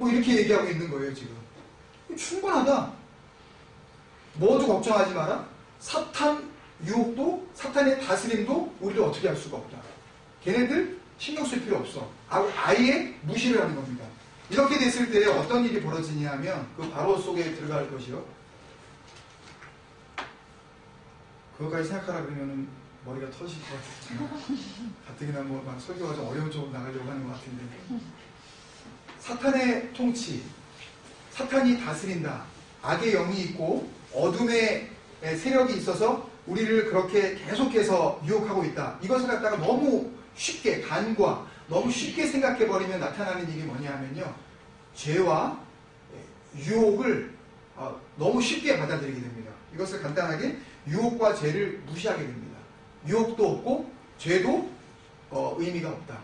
뭐 이렇게 얘기하고 있는 거예요 지금. 충분하다. 모두 걱정하지 마라. 사탄 유혹도 사탄의 다스림도 우리를 어떻게 할 수가 없다. 걔네들 신경 쓸 필요 없어. 아예 무시를 하는 겁니다. 이렇게 됐을 때 어떤 일이 벌어지냐 하면 그 바로 속에 들어갈 것이요. 그거까지 생각하라 그러면은 머리가 터질 것 같아요. 가뜩이나 뭐 막 설교가 좀 어려운 쪽으로 나가려고 하는 것 같은데. 사탄의 통치, 사탄이 다스린다. 악의 영이 있고 어둠의 세력이 있어서 우리를 그렇게 계속해서 유혹하고 있다. 이것을 갖다가 너무 쉽게 간과 너무 쉽게 생각해버리면 나타나는 일이 뭐냐 하면요. 죄와 유혹을 너무 쉽게 받아들이게 됩니다. 이것을 간단하게 유혹과 죄를 무시하게 됩니다. 유혹도 없고 죄도 의미가 없다.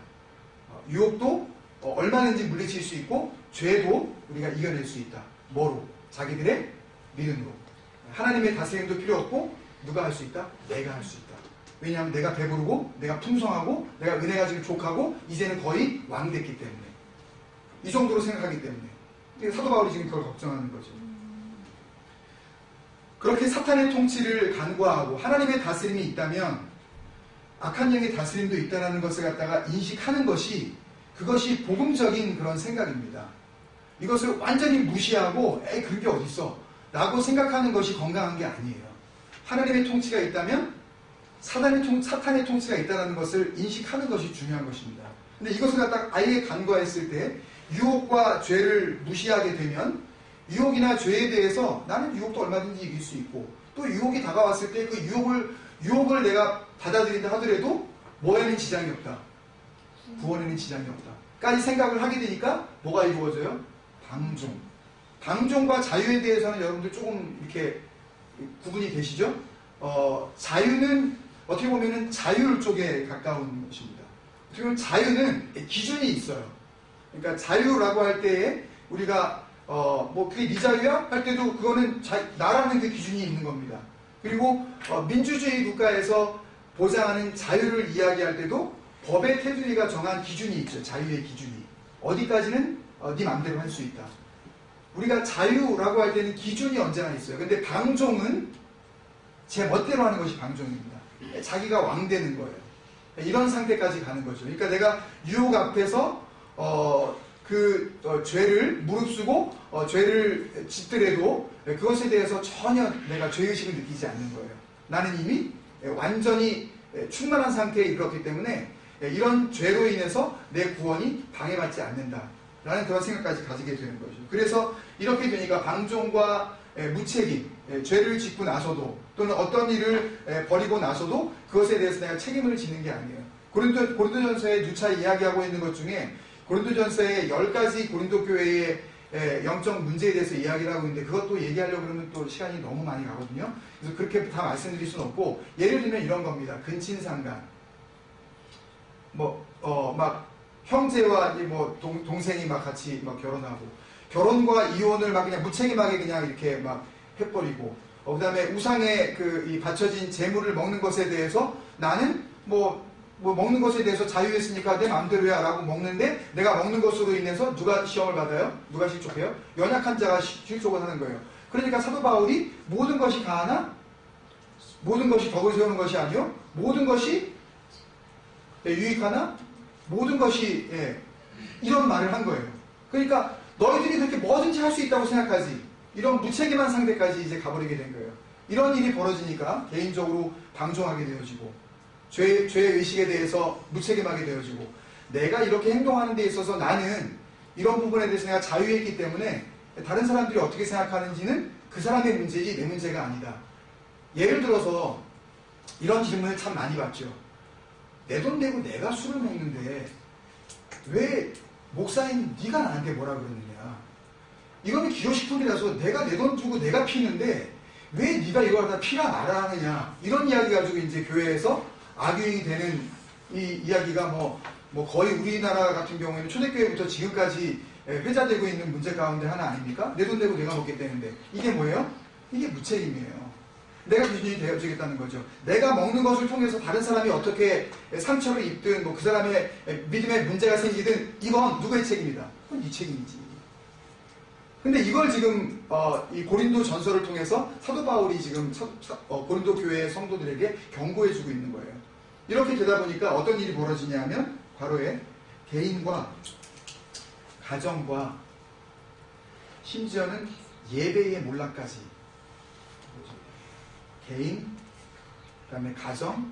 유혹도 얼마든지 물리칠 수 있고 죄도 우리가 이겨낼 수 있다. 뭐로? 자기들의 믿음으로. 하나님의 다스림도 필요 없고 누가 할 수 있다? 내가 할 수 있다. 왜냐하면 내가 배부르고 내가 풍성하고 내가 은혜가 지금 족하고 이제는 거의 왕 됐기 때문에 이 정도로 생각하기 때문에 사도 바울이 지금 그걸 걱정하는 거죠. 그렇게 사탄의 통치를 간과하고 하나님의 다스림이 있다면 악한 영의 다스림도 있다는 것을 갖다가 인식하는 것이 그것이 복음적인 그런 생각입니다. 이것을 완전히 무시하고 에이 그런 게 어딨어 라고 생각하는 것이 건강한 게 아니에요. 하나님의 통치가 있다면 사탄의 통치가 있다는 것을 인식하는 것이 중요한 것입니다. 근데 이것을 갖다가 아예 간과했을 때 유혹과 죄를 무시하게 되면 유혹이나 죄에 대해서 나는 유혹도 얼마든지 이길 수 있고 또 유혹이 다가왔을 때 그 유혹을 내가 받아들인다 하더라도 뭐에는 지장이 없다. 구원에는 지장이 없다. 까지 생각을 하게 되니까 뭐가 이루어져요? 방종. 방종과 자유에 대해서는 여러분들 조금 이렇게 구분이 되시죠? 자유는 어떻게 보면은 자율 쪽에 가까운 것입니다. 어떻게 보면 자유는 기준이 있어요. 그러니까 자유라고 할 때에 우리가 뭐 그게 네 자유야? 할 때도 그거는 나라는 그 기준이 있는 겁니다. 그리고 민주주의 국가에서 보장하는 자유를 이야기할 때도 법의 테두리가 정한 기준이 있죠. 자유의 기준이. 어디까지는 네 맘대로 할 수 있다. 우리가 자유라고 할 때는 기준이 언제나 있어요. 근데 방종은 제 멋대로 하는 것이 방종입니다. 자기가 왕 되는 거예요. 이런 상태까지 가는 거죠. 그러니까 내가 유혹 앞에서 죄를 무릅쓰고 죄를 짓더라도 그것에 대해서 전혀 내가 죄의식을 느끼지 않는 거예요. 나는 이미 완전히 충만한 상태에 이르렀기 때문에 이런 죄로 인해서 내 구원이 방해받지 않는다. 라는 그런 생각까지 가지게 되는 거죠. 그래서 이렇게 되니까 방종과 무책임, 죄를 짓고 나서도 또는 어떤 일을 벌이고 나서도 그것에 대해서 내가 책임을 지는 게 아니에요. 고린도전서에 누차 이야기하고 있는 것 중에 고린도전서의 10가지 고린도 교회의 영적 문제에 대해서 이야기를 하고 있는데 그것도 얘기하려고 그러면 또 시간이 너무 많이 가거든요. 그래서 그렇게 다 말씀드릴 수는 없고 예를 들면 이런 겁니다. 근친상간. 막 형제와 뭐 동생이 막 같이 막 결혼하고 결혼과 이혼을 막 그냥 무책임하게 그냥 이렇게 막 해버리고 그 다음에 우상에 이 바쳐진 재물을 먹는 것에 대해서 나는 뭐 먹는 것에 대해서 자유했으니까 내 마음대로야 라고 먹는데 내가 먹는 것으로 인해서 누가 시험을 받아요? 누가 실족해요? 연약한 자가 실족을 하는 거예요. 그러니까 사도 바울이 모든 것이 가하나 모든 것이 덕을 세우는 것이 아니요 모든 것이 유익하나 모든 것이 이런 말을 한 거예요. 그러니까 너희들이 그렇게 뭐든지 할 수 있다고 생각하지 이런 무책임한 상태까지 이제 가버리게 된 거예요. 이런 일이 벌어지니까 개인적으로 방종하게 되어지고 죄의식에 대해서 무책임하게 되어지고 내가 이렇게 행동하는 데 있어서 나는 이런 부분에 대해서 내가 자유했기 때문에 다른 사람들이 어떻게 생각하는지는 그 사람의 문제지 내 문제가 아니다. 예를 들어서 이런 질문을 참 많이 받죠. 내 돈 내고 내가 술을 먹는데 왜 목사인 네가 나한테 뭐라 그러느냐. 이거는 기호식품이라서 내가 내 돈 주고 내가 피는데 왜 네가 이걸 다 피라 말아 하느냐. 이런 이야기 가지고 이제 교회에서 악유행이 되는 이 이야기가 뭐 거의 우리나라 같은 경우에는 초대교회부터 지금까지 회자되고 있는 문제 가운데 하나 아닙니까? 내 돈 내고 내가 먹겠다는데 이게 뭐예요? 이게 무책임이에요. 내가 기준이 되어지겠다는 거죠. 내가 먹는 것을 통해서 다른 사람이 어떻게 상처를 입든 그 사람의 믿음에 문제가 생기든 이건 누구의 책임이다? 그건 네 책임이지. 근데 이걸 지금 이 고린도 전설을 통해서 사도 바울이 지금 고린도 교회의 성도들에게 경고해주고 있는 거예요. 이렇게 되다 보니까 어떤 일이 벌어지냐면 과로에 개인과 가정과 심지어는 예배의 몰락까지, 개인, 그 다음에 가정,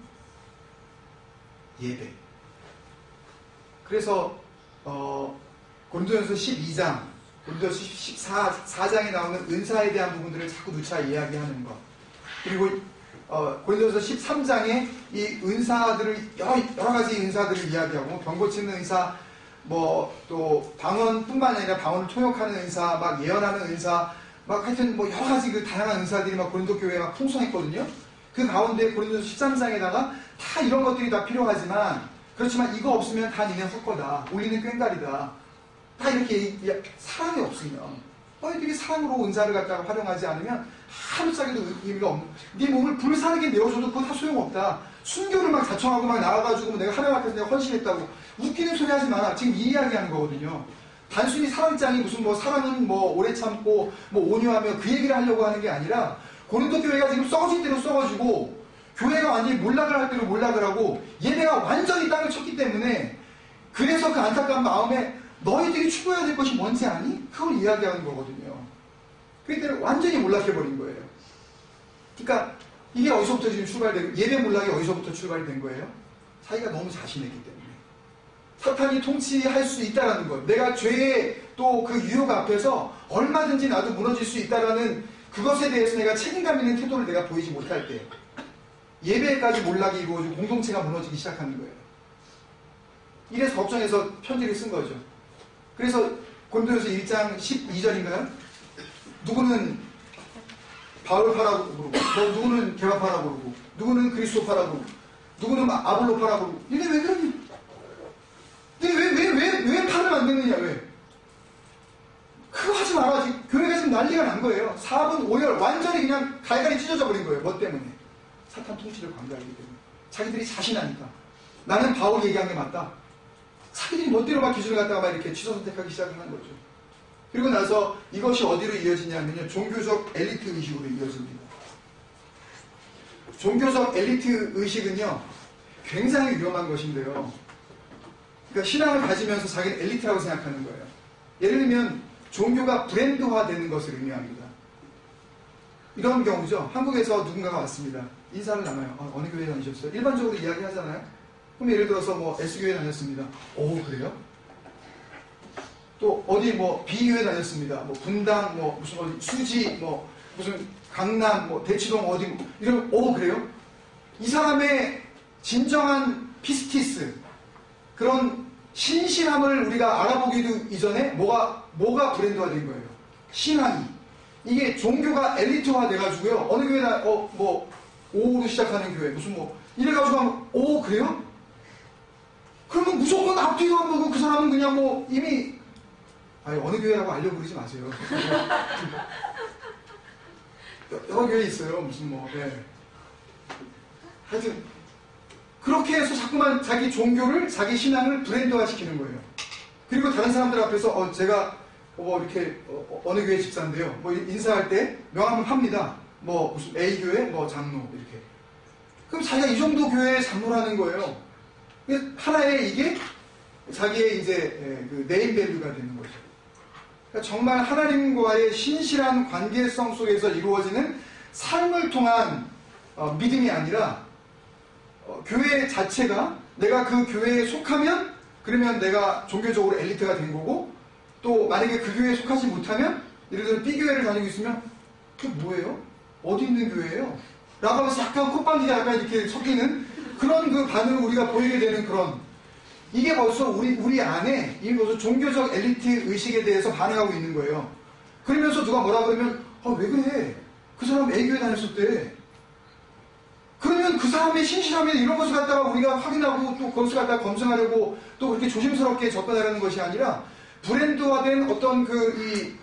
예배. 그래서 고린도전서 12장, 고린도전서 14장에 나오는 은사에 대한 부분들을 자꾸 누차 이야기하는 것, 그리고 고린도전서 13장에 이 은사들을 여러 가지 은사들을 이야기하고, 병 고치는 은사, 또 방언뿐만 아니라 방언을 통역하는 은사, 막 예언하는 은사, 막 하여튼 여러 가지 그 다양한 은사들이 막 고린도 교회에 막 풍성했거든요. 그 가운데 고린도전서 13장에다가 다 이런 것들이 다 필요하지만, 그렇지만 이거 없으면 다 니네 헛거다, 우리는 꽹과리다, 다 이렇게 사랑이 없으면, 너희들이 사랑으로 은사를 갖다가 활용하지 않으면 하루짝에도 의미가 없는, 네 몸을 불사르게 내어줘도 그거 다 소용없다, 순교를 막 자청하고 막 나와가지고 내가 하나님 앞에서 내가 헌신했다고 웃기는 소리 하지 마라, 지금 이 이야기 하는 거거든요. 단순히 사랑장이 무슨 사랑은 오래 참고 온유하며 그 얘기를 하려고 하는 게 아니라, 고린도 교회가 지금 썩어질 대로 썩어지고 교회가 완전히 몰락을 할 대로 몰락을 하고 예배가 완전히 땅을 쳤기 때문에, 그래서 그 안타까운 마음에 너희들이 추구해야 될 것이 뭔지 아니? 그걸 이야기하는 거거든요. 그때 완전히 몰락해버린 거예요. 그러니까 이게 어디서부터 지금 출발되고, 예배 몰락이 어디서부터 출발된 거예요? 자기가 너무 자신했기 때문에. 사탄이 통치할 수 있다는 것, 내가 죄의 또 그 유혹 앞에서 얼마든지 나도 무너질 수 있다는 그것에 대해서 내가 책임감 있는 태도를 내가 보이지 못할 때 예배까지 몰락이 이루어지고 공동체가 무너지기 시작하는 거예요. 이래서 걱정해서 편지를 쓴 거죠. 그래서 고린도전서 1장 12절인가요? 누구는 바울파라고 그러고, 누구는 개바파라고 그러고, 누구는 그리스도파라고 그러고, 누구는 아볼로파라고 그러고, 이게 왜 그러니? 왜 팔을 안 듣느냐, 왜? 그거 하지 말아야지. 교회가 지금 난리가 난 거예요. 4분 5열 완전히 그냥 갈갈이 찢어져 버린 거예요. 뭐 때문에? 사탄 통치를 강조하기 때문에. 자기들이 자신하니까. 나는 바울 얘기한 게 맞다. 자기들이 멋대로 막 기준을 갖다가 막 이렇게 취소 선택하기 시작한 거죠. 그리고 나서 이것이 어디로 이어지냐면요, 종교적 엘리트 의식으로 이어집니다. 종교적 엘리트 의식은요, 굉장히 위험한 것인데요. 그러니까 신앙을 가지면서 자기는 엘리트라고 생각하는 거예요. 예를 들면 종교가 브랜드화 되는 것을 의미합니다. 이런 경우죠. 한국에서 누군가가 왔습니다. 인사를 나눠요. 어느 교회 다니셨어요? 일반적으로 이야기하잖아요. 그럼 예를 들어서 S교회 다녔습니다. 오, 그래요? 또 어디 B교회 다녔습니다. 분당, 무슨 어디 수지, 무슨 강남, 대치동 어디, 이런, 오, 그래요? 이 사람의 진정한 피스티스, 그런 신실함을 우리가 알아보기도 이전에 뭐가 브랜드화 된 거예요? 신앙이. 이게 종교가 엘리트화 돼가지고요. 어느 교회나, 오로 시작하는 교회, 무슨 이래가지고 하면, 오, 그래요? 그러면 무조건 앞뒤도 안 보고 그 사람은 그냥 이미, 어느 교회라고 알려버리지 마세요. 여러 교회 있어요. 무슨 예. 하여튼, 그렇게 해서 자꾸만 자기 종교를, 자기 신앙을 브랜드화 시키는 거예요. 그리고 다른 사람들 앞에서, 제가, 이렇게, 어느 교회 집사인데요. 인사할 때 명함을 팝니다. 무슨 A교회, 장로, 이렇게. 그럼 자기가 이 정도 교회의 장로라는 거예요. 하나의 이게 자기의 이제 그 네임밸류가 되는 거죠. 그러니까 정말 하나님과의 신실한 관계성 속에서 이루어지는 삶을 통한 믿음이 아니라, 교회 자체가 내가 그 교회에 속하면 그러면 내가 종교적으로 엘리트가 된 거고, 또 만약에 그 교회에 속하지 못하면, 예를 들어 B교회를 다니고 있으면 그게 뭐예요? 어디 있는 교회예요? 라고 하면서 약간 콧방귀가 약간 이렇게 섞이는 그런 그 반응을 우리가 보이게 되는 그런, 이게 벌써 우리 안에 이미 벌써 종교적 엘리트 의식에 대해서 반응하고 있는 거예요. 그러면서 누가 뭐라 그러면, 왜 그래? 그 사람 A교회 다녔었대. 그러면 그 사람의 신실함에 이런 것을 갖다가 우리가 확인하고 또 그것을 갖다가 검증하려고 또 그렇게 조심스럽게 접근하려는 것이 아니라, 브랜드화된 어떤 그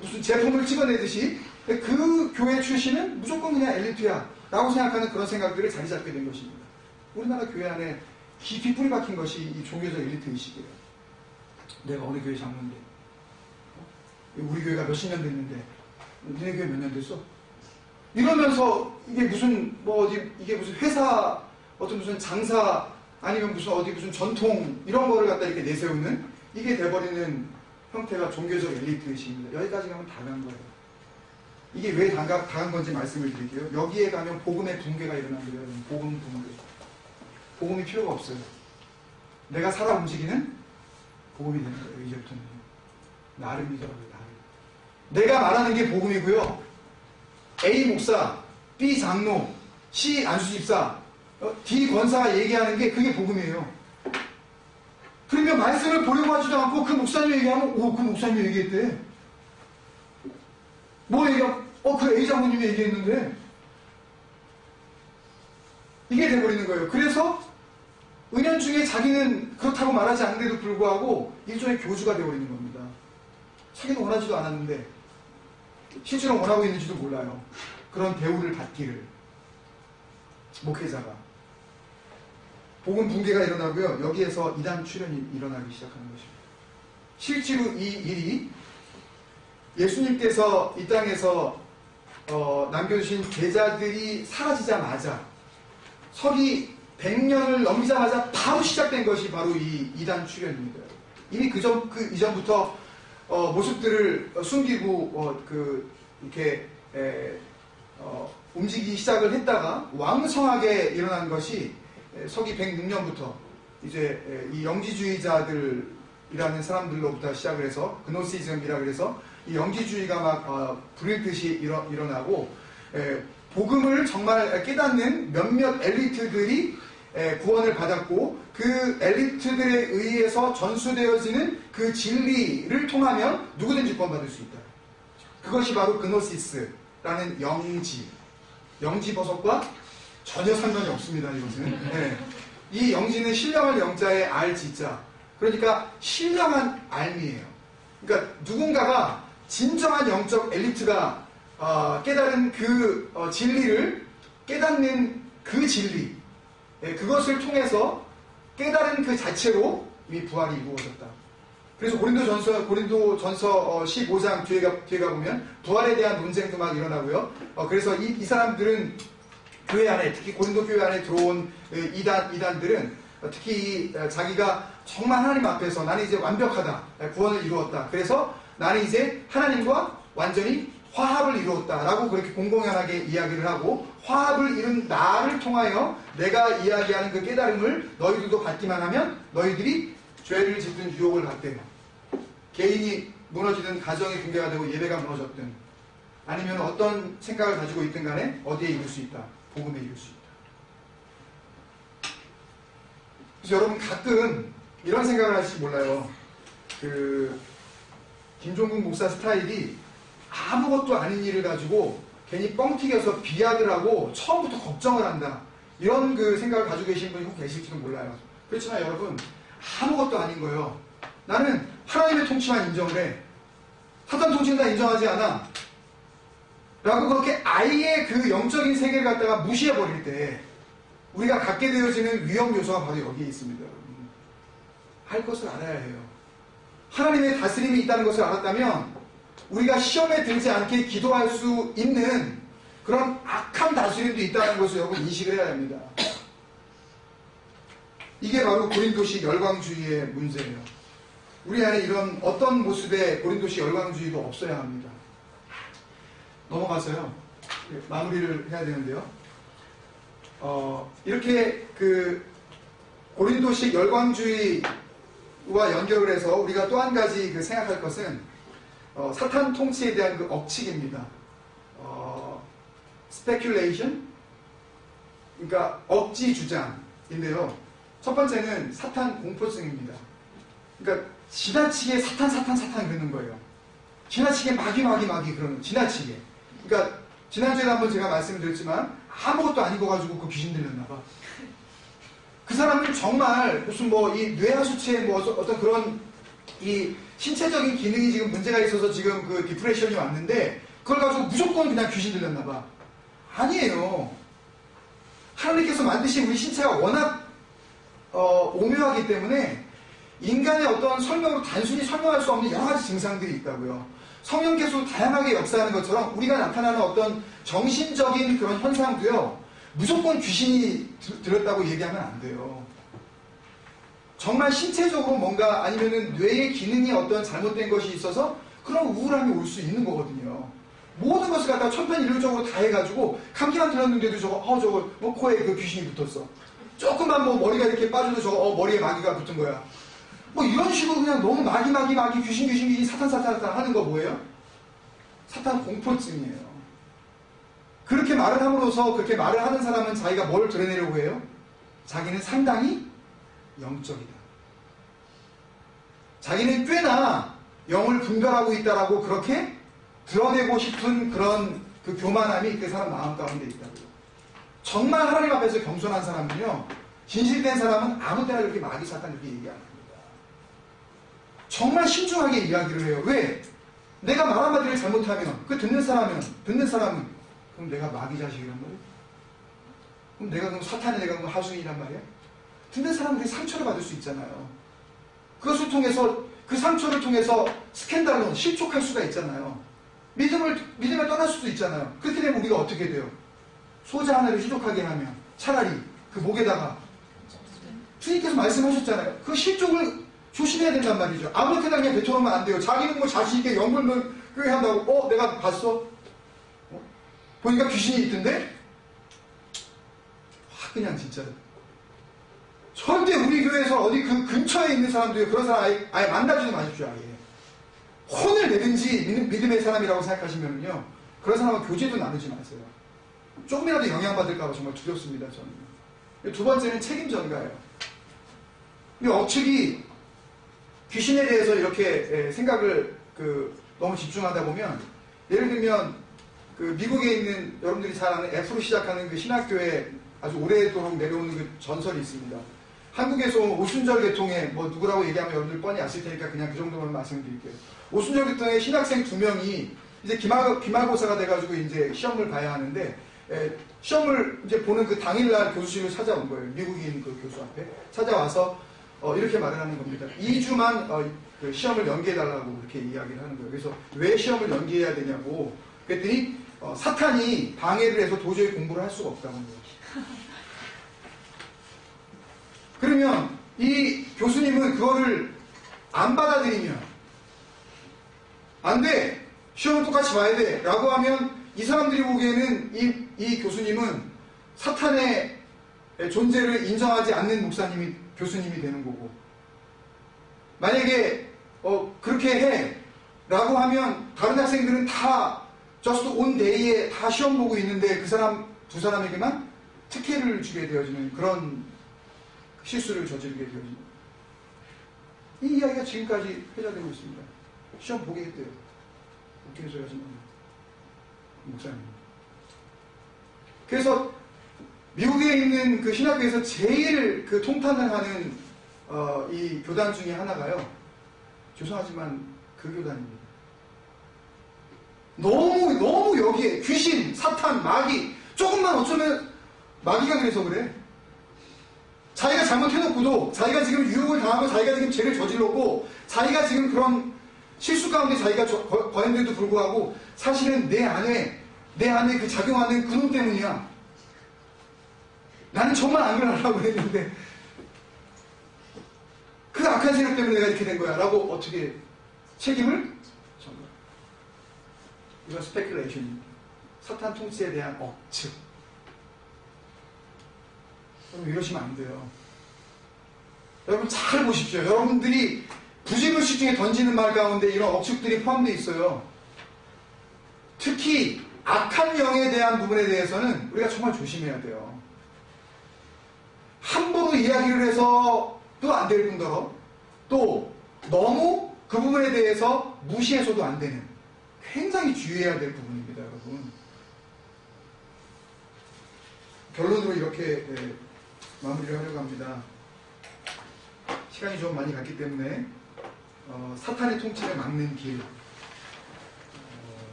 무슨 제품을 찍어내듯이 그 교회 출신은 무조건 그냥 엘리트야 라고 생각하는 그런 생각들을 자리 잡게 된 것입니다. 우리나라 교회 안에 깊이 뿌리 박힌 것이 이 종교적 엘리트 의식이에요. 내가 어느 교회 장로인데, 우리 교회가 몇십 년 됐는데 너네 교회 몇 년 됐어? 이러면서 이게 무슨 이게 무슨 회사 어떤 무슨 장사 아니면 무슨 어디 무슨 전통 이런 거를 갖다 이렇게 내세우는 이게 돼버리는 형태가 종교적 엘리트의식입니다. 여기까지 가면 다 간 거예요. 이게 왜 다 간 건지 말씀을 드릴게요. 여기에 가면 복음의 붕괴가 일어납니다. 복음 붕괴. 복음이 필요가 없어요. 내가 살아 움직이는 복음이 되는 거예요. 이제부터는. 나를 믿어라고요. 나를. 내가 말하는 게 복음이고요. A 목사, B 장로, C 안수집사, D 권사가 얘기하는 게 그게 복음이에요. 그러니까 말씀을 보려고 하지도 않고 그 목사님 얘기하면 그 목사님이 얘기했대. 뭐 얘기하면 그 A 장로님이 얘기했는데 이게 돼버리는 거예요. 그래서 은연중에 자기는 그렇다고 말하지 않는데도 불구하고 일종의 교주가 되어버리는 겁니다. 자기는 원하지도 않았는데 실제로 원하고 있는지도 몰라요. 그런 대우를 받기를. 목회자가. 복음 붕괴가 일어나고요. 여기에서 이단 출현이 일어나기 시작하는 것입니다. 실제로 이 일이 예수님께서 이 땅에서 남겨주신 제자들이 사라지자마자 서기 100년을 넘기자마자 바로 시작된 것이 바로 이 이단 출현입니다. 이미 이전부터 모습들을 숨기고 이렇게 움직이기 시작을 했다가 왕성하게 일어난 것이 서기 106년부터 이제 이 영지주의자들이라는 사람들로부터 시작을 해서 그노시즘이라 그래서 이 영지주의가 막 불일듯이 일어나고 복음을 정말 깨닫는 몇몇 엘리트들이 구원을 받았고 그 엘리트들에 의해서 전수되어지는 그 진리를 통하면 누구든지 구원받을 수 있다. 그것이 바로 그노시스라는 영지버섯과 전혀 상관이 없습니다. 이것은. 이 영지는 신령한 영자의 알지자. 그러니까 신령한 알미예요. 그러니까 누군가가 진정한 영적 엘리트가 깨달은 그 진리를 깨닫는 그 진리, 그것을 통해서 깨달은 그 자체로 이미 부활이 이루어졌다. 그래서 고린도전서 15장 뒤에 가보면 부활에 대한 논쟁도 막 일어나고요. 그래서 이 사람들은 교회 안에, 특히 고린도 교회 안에 들어온 이단들은 특히 자기가 정말 하나님 앞에서 나는 이제 완벽하다, 구원을 이루었다. 그래서 나는 이제 하나님과 완전히 화합을 이루었다라고 그렇게 공공연하게 이야기를 하고, 화합을 이룬 나를 통하여 내가 이야기하는 그 깨달음을 너희들도 받기만 하면 너희들이 죄를 짓든 유혹을 받든, 개인이 무너지든 가정이 붕괴가 되고 예배가 무너졌든, 아니면 어떤 생각을 가지고 있든 간에 어디에 이룰 수 있다? 복음에 이룰 수 있다. 그래서 여러분 가끔 이런 생각을 하실지 몰라요. 김종국 목사 스타일이 아무것도 아닌 일을 가지고 괜히 뻥튀겨서 비약을 하고 처음부터 걱정을 한다. 이런 생각을 가지고 계신 분이 혹 계실지도 몰라요. 그렇지만 여러분, 아무것도 아닌 거예요. 나는 하나님의 통치만 인정을 해. 사탄 통치는 다 인정하지 않아. 라고 그렇게 아예 그 영적인 세계를 갖다가 무시해버릴 때 우리가 갖게 되어지는 위험 요소가 바로 여기에 있습니다. 여러분. 할 것을 알아야 해요. 하나님의 다스림이 있다는 것을 알았다면 우리가 시험에 들지 않게 기도할 수 있는 그런 악한 다스림도 있다는 것을 여러분 인식을 해야 합니다. 이게 바로 고린도식 열광주의의 문제예요. 우리 안에 이런 어떤 모습의 고린도식 열광주의도 없어야 합니다. 넘어가서요. 마무리를 해야 되는데요. 이렇게 고린도식 열광주의와 연결을 해서 우리가 또 한 가지 생각할 것은 사탄 통치에 대한 억측입니다. speculation, 그러니까 억지 주장인데요. 첫 번째는 사탄 공포증입니다. 그러니까 지나치게 사탄 그러는 거예요. 지나치게 마귀 그러는, 지나치게. 그러니까 지난주에도 한번 제가 말씀을 드렸지만 아무것도 아닌 거 가지고 그 귀신 들렸나 봐. 그 사람은 정말 무슨 이 뇌하수체에 어떤 그런 이 신체적인 기능이 지금 문제가 있어서 지금 디프레션이 왔는데 그걸 가지고 무조건 그냥 귀신 들렸나 봐. 아니에요. 하나님께서 만드신 우리 신체가 워낙 오묘하기 때문에 인간의 어떤 설명으로 단순히 설명할 수 없는 여러 가지 증상들이 있다고요. 성령께서 다양하게 역사하는 것처럼 우리가 나타나는 어떤 정신적인 그런 현상도요, 무조건 귀신이 들었다고 얘기하면 안 돼요. 정말 신체적으로 뭔가 아니면은 뇌의 기능이 어떤 잘못된 것이 있어서 그런 우울함이 올 수 있는 거거든요. 모든 것을 갖다 천편일률적으로 다 해가지고 감기만 들었는데도 저거 뭐 코에 그 귀신이 붙었어. 조금만 뭐 머리가 이렇게 빠져도 저거 머리에 마귀가 붙은 거야. 뭐 이런 식으로 그냥 너무 마귀 귀신 사탄 하는 거 뭐예요? 사탄 공포증이에요. 그렇게 말을 함으로써 그렇게 말을 하는 사람은 자기가 뭘 드러내려고 해요? 자기는 상당히 영적이다. 자기는 꽤나 영을 분별하고 있다라고 그렇게 드러내고 싶은 그런 그 교만함이 그 사람 마음 가운데 있다고요. 정말 하나님 앞에서 겸손한 사람은요, 진실된 사람은 아무 때나 그렇게 마귀 사탄 그렇게 얘기 안 합니다. 정말 신중하게 이야기를 해요. 왜? 내가 말 한마디를 잘못하면 그 듣는 사람은 그럼 내가 마귀 자식이란 말이야? 그럼 내가 그럼 사탄이 내가 그럼 하수인이란 말이야? 듣는 사람들이 상처를 받을 수 있잖아요. 그것을 통해서 그 상처를 통해서 스캔들로 실족할 수가 있잖아요. 믿음을 떠날 수도 있잖아요. 그렇게 되면 우리가 어떻게 돼요? 소자 하나를 실족하게 하면 차라리 그 목에다가 주님께서 말씀하셨잖아요. 그 실족을 조심해야 된단 말이죠. 아무렇게나 그냥 뱉어놓으면 안 돼요. 자기는 뭐 자신있게 연불면 교회 한다고 내가 봤어? 보니까 귀신이 있던데? 그냥 진짜 절대 우리 교회에서 어디 그 근처에 있는 사람들 그런 사람 아예 만나지도 마십시오. 아예 혼을 내든지 믿음의 사람이라고 생각하시면요, 그런 사람과 교제도 나누지 마세요. 조금이라도 영향받을까 봐 정말 두렵습니다. 저는. 두 번째는 책임 전가예요. 이 억측이 귀신에 대해서 이렇게 생각을 너무 집중하다 보면, 예를 들면 미국에 있는 여러분들이 잘 아는 F로 시작하는 그 신학교에 아주 오래도록 내려오는 그 전설이 있습니다. 한국에서 오순절 계통에 뭐 누구라고 얘기하면 여러분들 뻔히 아실 테니까 그냥 그 정도만 말씀드릴게요. 오순절 계통의 신학생 2명이 이제 기말고사가 돼가지고 이제 시험을 봐야 하는데, 시험을 이제 보는 그 당일날 교수실을 찾아온 거예요. 미국인 그 교수 앞에 찾아와서 이렇게 말을 하는 겁니다. 2주만 그 시험을 연기해달라고 그렇게 이야기를 하는 거예요. 그래서 왜 시험을 연기해야 되냐고 그랬더니 사탄이 방해를 해서 도저히 공부를 할 수가 없다는 거예요. 그러면 이 교수님은 그거를 안 받아들이면 안 돼! 시험은 똑같이 봐야 돼! 라고 하면 이 사람들이 보기에는 이 교수님은 사탄의 존재를 인정하지 않는 교수님이 되는 거고, 만약에 그렇게 해! 라고 하면 다른 학생들은 다 just on day에 다 시험 보고 있는데 두 사람에게만 특혜를 주게 되어지는 그런 실수를 저지르게 되어지는, 이 이야기가 지금까지 회자되고 있습니다. 시험 보게 했대요. 웃기는 소리 하시는 목사님. 그래서 미국에 있는 그 신학교에서 제일 그 통탄을 하는 이 교단 중에 하나가요, 죄송하지만 그 교단입니다. 너무 여기에 귀신, 사탄, 마귀, 조금만 어쩌면 마귀가 그래서 그래. 자기가 잘못해놓고도, 자기가 지금 유혹을 당하고, 자기가 지금 죄를 저질렀고, 자기가 지금 그런 실수 가운데 자기가 거했는데도 불구하고, 사실은 내 안에 그 작용하는 그놈 때문이야. 나는 정말 안 그러려고 했는데, 그 악한 세력 때문에 내가 이렇게 된 거야. 라고 어떻게 책임을 전가. 이건 스페큘레이션입니다. 사탄 통치에 대한 억측. 여러분 이러시면 안 돼요. 여러분 잘 보십시오. 여러분들이 부지불식 중에 던지는 말 가운데 이런 억측들이 포함되어 있어요. 특히 악한 영에 대한 부분에 대해서는 우리가 정말 조심해야 돼요. 함부로 이야기를 해서 또 안 될 뿐더러 또 너무 그 부분에 대해서 무시해서도 안 되는, 굉장히 주의해야 될 부분입니다. 여러분, 결론으로 이렇게 마무리를 하려고 합니다. 시간이 좀 많이 갔기 때문에 사탄의 통치를 막는 길,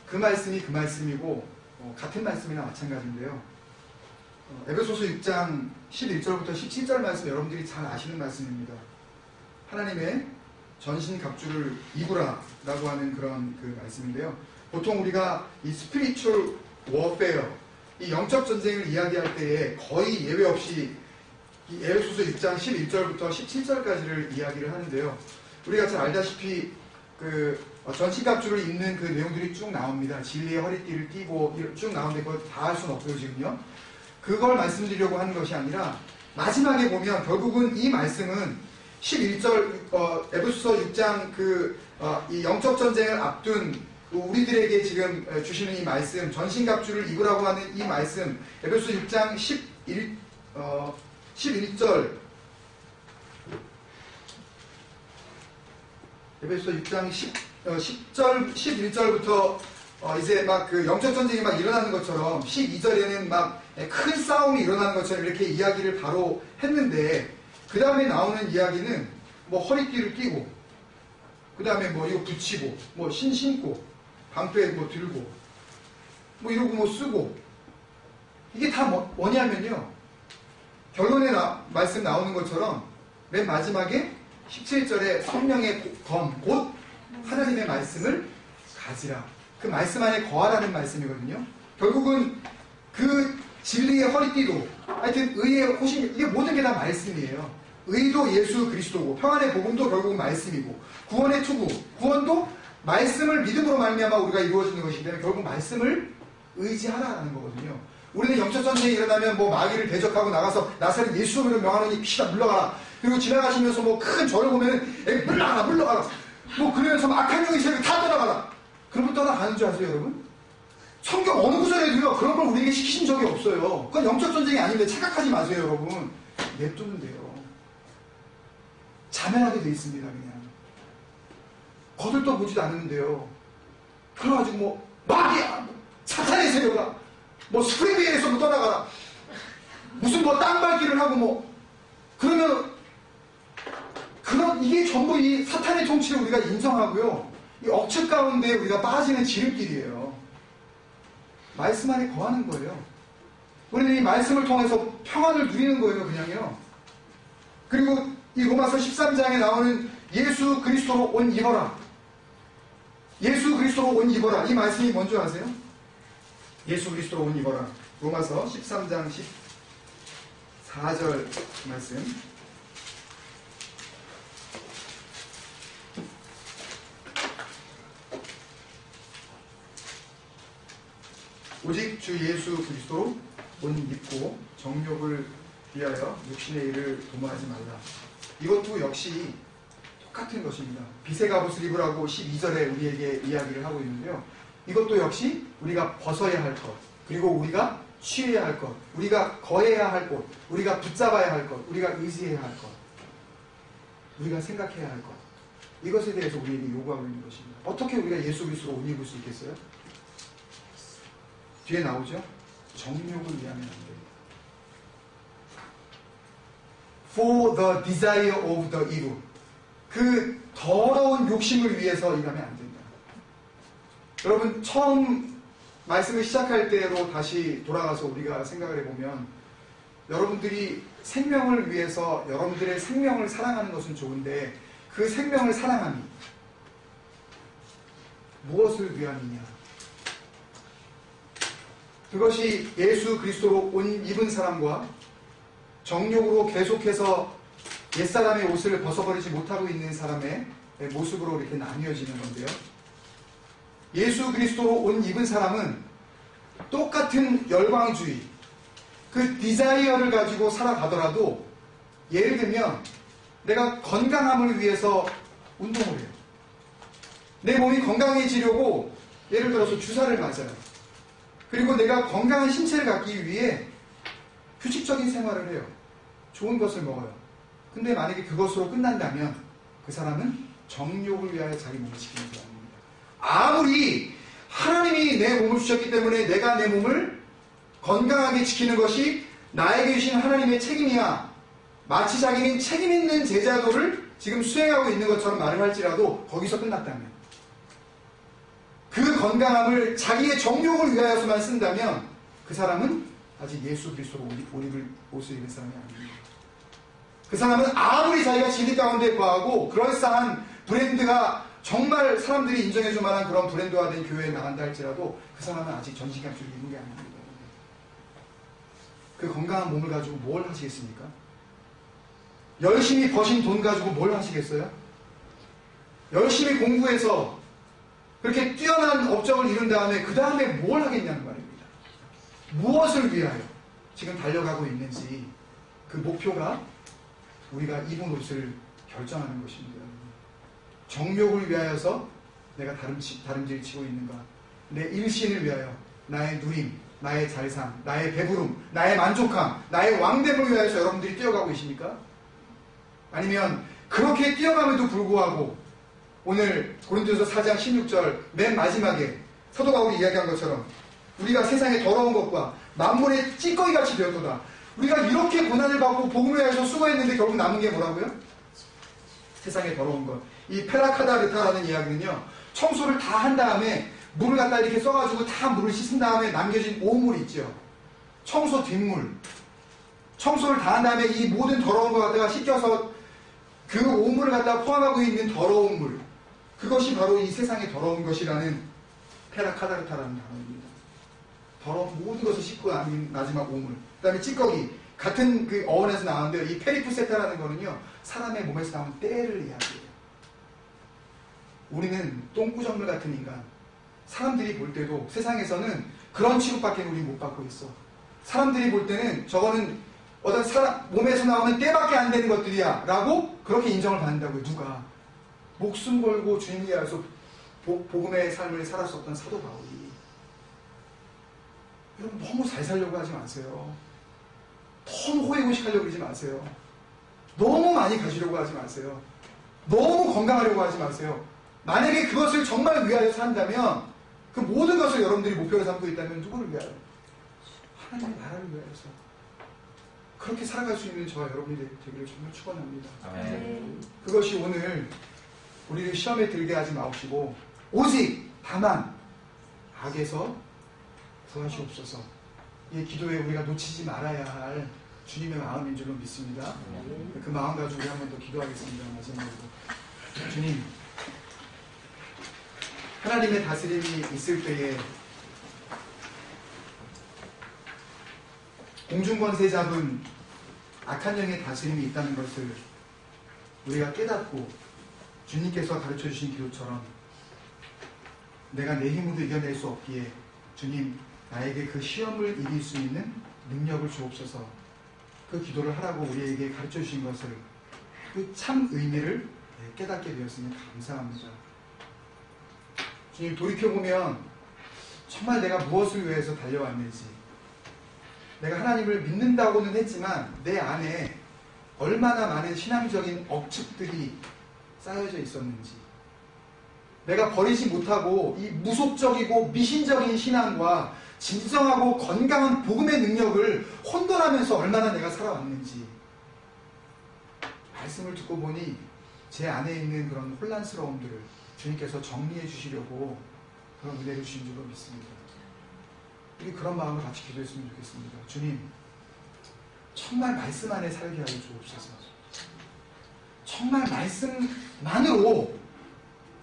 그 말씀이 그 말씀이고 같은 말씀이나 마찬가지인데요. 에베소서 6장 11절부터 17절 말씀 여러분들이 잘 아시는 말씀입니다. 하나님의 전신 갑주를 입으라 라고 하는 그런 그 말씀인데요. 보통 우리가 이 스피리추얼 워페어, 이 영적 전쟁을 이야기할 때에 거의 예외 없이 이 에베소서 6장 11절부터 17절까지를 이야기를 하는데요. 우리가 잘 알다시피 그 전신갑주를 입는 그 내용들이 쭉 나옵니다. 진리의 허리띠를 띠고 쭉 나오는데 그걸 다 할 수는 없고요, 지금요. 그걸 말씀드리려고 하는 것이 아니라 마지막에 보면 결국은 이 말씀은 11절 에베소서 6장 이 영적 전쟁을 앞둔 우리들에게 지금 주시는 이 말씀, 전신갑주를 입으라고 하는 이 말씀, 에베소서 6장 11절, 에베소서 6장 10절, 11절부터 이제 막 그 영적 전쟁이 막 일어나는 것처럼 12절에는 막 큰 싸움이 일어나는 것처럼 이렇게 이야기를 바로 했는데, 그 다음에 나오는 이야기는 뭐 허리띠를 띠고, 그 다음에 뭐 이거 붙이고, 뭐 신고, 방패 뭐 들고, 뭐 이러고 뭐 쓰고, 이게 다 뭐냐면요. 결론에 말씀 나오는 것처럼 맨 마지막에 17절에 성령의 검, 곧 하나님의 말씀을 가지라. 그 말씀 안에 거하라는 말씀이거든요. 결국은 그 진리의 허리띠도, 하여튼 의의 호신, 이게 모든 게 다 말씀이에요. 의도 예수 그리스도고, 평안의 복음도 결국은 말씀이고, 구원의 투구, 구원도 말씀을 믿음으로 말미암아 우리가 이루어지는 것이기 때문에 결국 말씀을 의지하라는 거거든요. 우리는 영적 전쟁이 일어나면 뭐 마귀를 대적하고 나가서 나사렛 예수로 명하노니 피시다 물러가라. 그리고 지나가시면서 뭐 큰 절을 보면은 물러가라. 뭐 그러면서 악한 영이 있으면 다 떠나가라. 그러면 떠나가는 줄 아세요, 여러분? 성경 어느 구절에도요 그런 걸 우리에게 시키신 적이 없어요. 그건 영적 전쟁이 아닌데 착각하지 마세요, 여러분. 냅두는데요. 자멸하게 돼 있습니다, 그냥. 거들떠 보지도 않는데요. 그래가지고 뭐 마귀야, 사탄의 세력아, 뭐 스프링베이에서 뭐 떠나가라, 무슨 뭐 땅밟기를 하고 뭐 그러면 이게 전부 이 사탄의 통치를 우리가 인정하고요, 이 억측 가운데 우리가 빠지는 지름길이에요. 말씀 안에 거하는 거예요. 우리는 이 말씀을 통해서 평안을 누리는 거예요, 그냥요. 그리고 이 로마서 13장에 나오는 예수 그리스도로 옷 입어라. 예수 그리스도로 옷 입어라. 이 말씀이 뭔지 아세요? 예수 그리스도로 옷 입어라. 로마서 13장 14절 말씀. 오직 주 예수 그리스도로 옷 입고 정욕을 위하여 육신의 일을 도모하지 말라. 이것도 역시 똑같은 것입니다. 빛의 갑옷을 입으라고 12절에 우리에게 이야기를 하고 있는데요. 이것도 역시 우리가 벗어야 할 것, 그리고 우리가 취해야 할 것, 우리가 거해야 할 것, 우리가 붙잡아야 할 것, 우리가 의지해야 할 것, 우리가 생각해야 할 것, 이것에 대해서 우리에게 요구하고 있는 것입니다. 어떻게 우리가 예수 그리스도로 옷 입을 수 있겠어요? 뒤에 나오죠? 정욕을 위하면 안 됩니다. For the desire of the evil. 그 더러운 욕심을 위해서 일하면 안 된다. 여러분, 처음 말씀을 시작할 때로 다시 돌아가서 우리가 생각을 해보면, 여러분들이 생명을 위해서 여러분들의 생명을 사랑하는 것은 좋은데, 그 생명을 사랑함이 무엇을 위함이냐? 그것이 예수 그리스도로 옷 입은 사람과 정욕으로 계속해서 옛사람의 옷을 벗어버리지 못하고 있는 사람의 모습으로 이렇게 나뉘어지는 건데요. 예수 그리스도로 옷 입은 사람은 똑같은 열광주의, 그 디자이어를 가지고 살아가더라도, 예를 들면 내가 건강함을 위해서 운동을 해요. 내 몸이 건강해지려고 예를 들어서 주사를 맞아요. 그리고 내가 건강한 신체를 갖기 위해 규칙적인 생활을 해요. 좋은 것을 먹어요. 근데 만약에 그것으로 끝난다면 그 사람은 정욕을 위하여 자기 몸을 지키는 사람입니다. 아무리 하나님이 내 몸을 주셨기 때문에 내가 내 몸을 건강하게 지키는 것이 나에게 주신 하나님의 책임이야, 마치 자기는 책임 있는 제자도를 지금 수행하고 있는 것처럼 말을 할지라도 거기서 끝났다면, 그 건강함을 자기의 정욕을 위하여서만 쓴다면 그 사람은 아직 예수 그리스도로 옷을 입은 사람이 아닙니다. 그 사람은 아무리 자기가 진리 가운데 거하고 그럴싸한 브랜드가 정말 사람들이 인정해줄 만한 그런 브랜드화된 교회에 나간다 할지라도 그 사람은 아직 전신갑주를 입은 게 아닙니다. 그 건강한 몸을 가지고 뭘 하시겠습니까? 열심히 버신 돈 가지고 뭘 하시겠어요? 열심히 공부해서 그렇게 뛰어난 업적을 이룬 다음에 그 다음에 뭘 하겠냐는 말입니다. 무엇을 위하여 지금 달려가고 있는지 그 목표가 우리가 입은 옷을 결정하는 것입니다. 정욕을 위하여서 내가 다름질 치고 있는가? 내 일신을 위하여 나의 누림, 나의 잘삼, 나의 배부름, 나의 만족함, 나의 왕됨을 위하여서 여러분들이 뛰어가고 계십니까? 아니면 그렇게 뛰어감에도 불구하고 오늘 고린도서 4장 16절 맨 마지막에 사도 바울이 이야기한 것처럼 우리가 세상의 더러운 것과 만물의 찌꺼기같이 되었도다. 우리가 이렇게 고난을 받고 복음을 위해서 수고했는데 결국 남은 게 뭐라고요? 세상의 더러운 것. 이 페라카다르타라는 이야기는요, 청소를 다 한 다음에 물을 갖다 이렇게 써가지고 다 물을 씻은 다음에 남겨진 오물 있죠. 청소 뒷물. 청소를 다 한 다음에 이 모든 더러운 걸 갖다가 씻겨서 그 오물을 갖다가 포함하고 있는 더러운 물. 그것이 바로 이 세상의 더러운 것이라는 페라카다르타라는 단어입니다. 더러운 모든 것을 씻고 남긴 마지막 오물. 그 다음에 찌꺼기. 같은 그 어원에서 나오는데 이 페리푸세타라는 거는요, 사람의 몸에서 나온 때를 이야기해요. 우리는 똥구정물 같은 인간. 사람들이 볼 때도 세상에서는 그런 취급밖에 우리 못 받고 있어. 사람들이 볼 때는 저거는 어떤 사람 몸에서 나오는 때밖에 안 되는 것들이야 라고 그렇게 인정을 받는다고요. 누가? 목숨 걸고 주님을 위하여서 복음의 삶을 살았었던 사도 바울이. 여러분 너무 잘 살려고 하지 마세요. 너무 호의호식하려고 그러지 마세요. 너무 많이 가지려고 하지 마세요. 너무 건강하려고 하지 마세요. 만약에 그것을 정말 위하여 산다면 그 모든 것을 여러분들이 목표로 삼고 있다면 누구를 위하여? 하나님의 나라를 위하여서. 그렇게 살아갈 수 있는 저와 여러분이 되기를 정말 축원합니다. 그것이 오늘 우리를 시험에 들게 하지 마옵시고 오직 다만 악에서 구하시옵소서. 이 기도에 우리가 놓치지 말아야 할 주님의 마음인 줄로 믿습니다. 그 마음 가지고 우리 한 번 더 기도하겠습니다. 마지막으로 주님, 하나님의 다스림이 있을 때에 공중권세 잡은 악한 영의 다스림이 있다는 것을 우리가 깨닫고 주님께서 가르쳐주신 기도처럼 내가 내 힘으로 이겨낼 수 없기에 주님 나에게 그 시험을 이길 수 있는 능력을 주옵소서. 그 기도를 하라고 우리에게 가르쳐주신 것을 그 참 의미를 깨닫게 되었으니 감사합니다. 주님 돌이켜보면 정말 내가 무엇을 위해서 달려왔는지, 내가 하나님을 믿는다고는 했지만 내 안에 얼마나 많은 신앙적인 억측들이 쌓여져 있었는지, 내가 버리지 못하고 이 무속적이고 미신적인 신앙과 진정하고 건강한 복음의 능력을 혼돈하면서 얼마나 내가 살아왔는지, 말씀을 듣고 보니 제 안에 있는 그런 혼란스러움들을 주님께서 정리해 주시려고 그런 은혜를 주신 줄로 믿습니다. 우리 그런 마음을 같이 기도했으면 좋겠습니다. 주님, 정말 말씀 안에 살게 하여 주옵소서. 정말 말씀만으로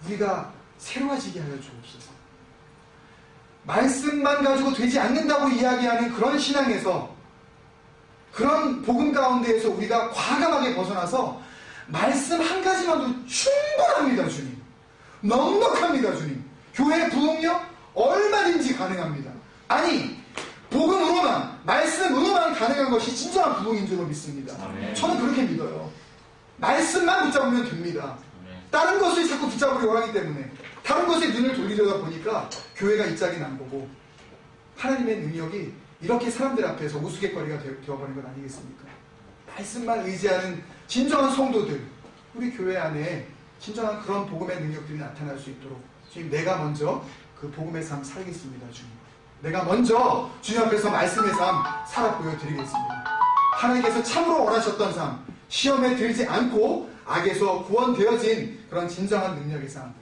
우리가 새로워지게 하여 주옵소서. 말씀만 가지고 되지 않는다고 이야기하는 그런 신앙에서, 그런 복음 가운데에서 우리가 과감하게 벗어나서 말씀 한 가지만도 충분합니다. 주님, 넉넉합니다. 주님, 교회 부흥력 얼마든지 가능합니다. 아니, 복음으로만, 말씀으로만 가능한 것이 진정한 부흥인 줄로 믿습니다. 아멘. 저는 그렇게 믿어요. 말씀만 붙잡으면 됩니다. 아멘. 다른 것을 자꾸 붙잡으려고 하기 때문에, 다른 것에 눈을 돌리려다 보니까 교회가 이 짝이 난 거고, 하나님의 능력이 이렇게 사람들 앞에서 우스갯거리가 되어버린 건 아니겠습니까? 말씀만 의지하는 진정한 성도들, 우리 교회 안에 진정한 그런 복음의 능력들이 나타날 수 있도록 주님, 내가 먼저 그 복음의 삶 살겠습니다. 주님, 내가 먼저 주님 앞에서 말씀의 삶 살아 보여드리겠습니다. 하나님께서 참으로 원하셨던 삶, 시험에 들지 않고 악에서 구원되어진 그런 진정한 능력의 삶,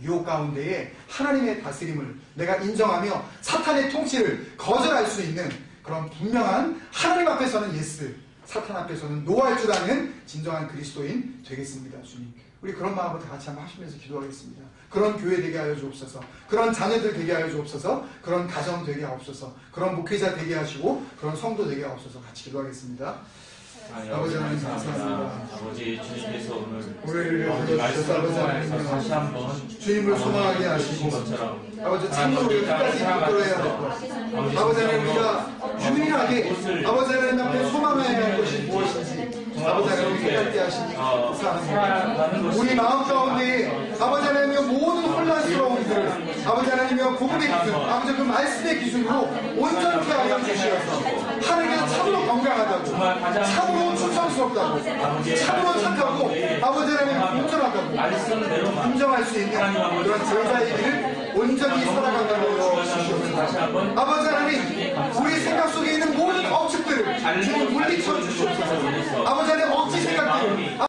유혹 가운데에 하나님의 다스림을 내가 인정하며 사탄의 통치를 거절할 수 있는 그런 분명한 하나님 앞에서는 예스, 사탄 앞에서는 노할 줄 아는 진정한 그리스도인 되겠습니다. 주님, 우리 그런 마음으로 다 같이 한번 하시면서 기도하겠습니다. 그런 교회 되게 하여 주옵소서. 그런 자녀들 되게 하여 주옵소서. 그런 가정 되게 하옵소서. 그런 목회자 되게 하시고 그런 성도 되게 하옵소서. 같이 기도하겠습니다. 아버지 하나님 감사합니다. 아버지 주님께서 오늘 말씀을 통해서 다시 한번 주님을 소망하게 하시고 것처럼 아버지 참으로 끝까지 이끌어야 될 것. 아버지 하나님 우리가 유일하게 아버지 하나님 앞에 소망해야 할 것이 무엇인지 아버지 하나님 깨닫게 하시니 감사합니다. 우리 마음 가운데 아버지 하나님의 모든 혼란스러운 들 아버지 하나님의 복음의 기준 아버지 그 말씀의 기준으로 온전케 하여 주시어서 하나님께서 참으로 건강하다고 참으로 충성스럽다고 참으로 착하고 아버지 하나님 온전하다고 인정할 수 있는 그런 제자의 길을 온전히 살아간다고 주시옵소서. 아버지 하나님 우리 생각 속에 있는 모든 억측들을 주님 물리쳐 주시옵소서. 아버지 하나님 억지 생각들을